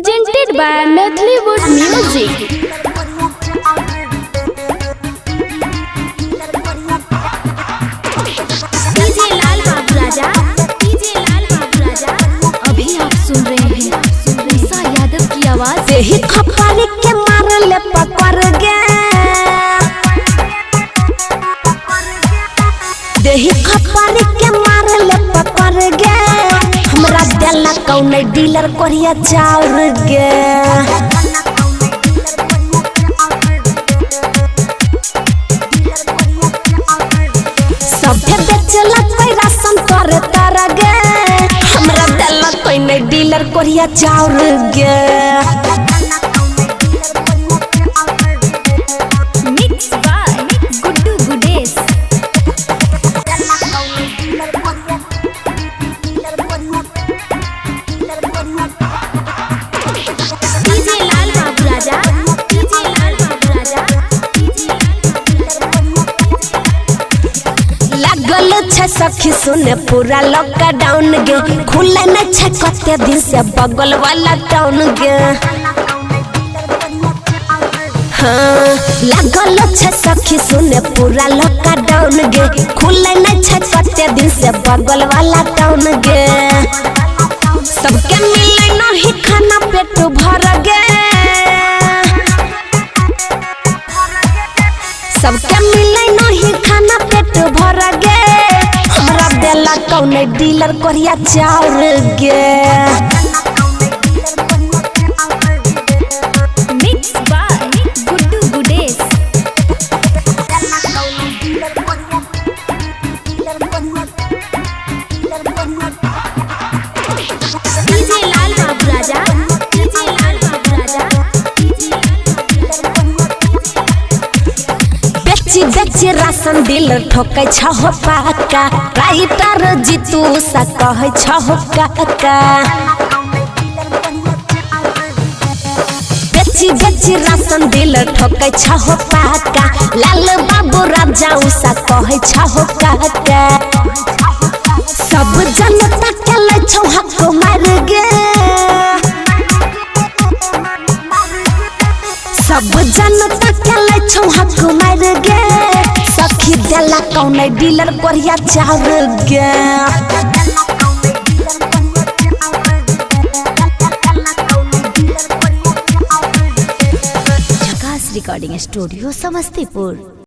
presented by Methleywood Music. DJ Lal Babu Raja, DJ Lal Babu राजा। अभी आप सुन रहे हैं ईसा यादव की आवाज। देही खपारी के मारले पकड़ गे, देही खपारी के मारले पकड़ गे। हमरा देला कौन डीलर कोरिया चाउर गे। सबे बेचला कोई राशन पर तर गे। हमरा देला कोई डीलर कोरिया चाउर गे। मिक्स बाय गुड्डू गुडेस। डीजे लाल बाबू राजा, डीजे लाल बाबू राजा। लागल छे सखी सुने पूरा लॉकडाउन गे। खुले न छे कते दिन से बगल वाला टाउन गे। हाँ लागल छे सखी सुने पूरा लॉकडाउन गे। खुले न छे कते दिन से बगल वाला टाउन गे। सबके मिले नहीं खाना पेट भर गे। सबके मिले नहीं खाना पेट भर गे। हमरा देला कौन डीलर कोरिया चाउर गे। मिक्स बाय गुड्डू गुडेस। डीजे लाल बाबू राजा, डीजे लाल बाबू राजा। बेची बेची राशन डीलर ठोकै छहो पाका। राइटर जीतू सा कहै छहो काका। बेची बेची राशन डीलर ठोकै छहो पाका। लाल बाबू राजा सा कहै छहो काका। सब जनता के लै छौ हक मार गे। सब जनता के लै छौ हक मार गे। सखी देला कौन डीलर कोरिया चाउर गे। झकास रिकॉर्डिंग स्टूडियो समस्तीपुर।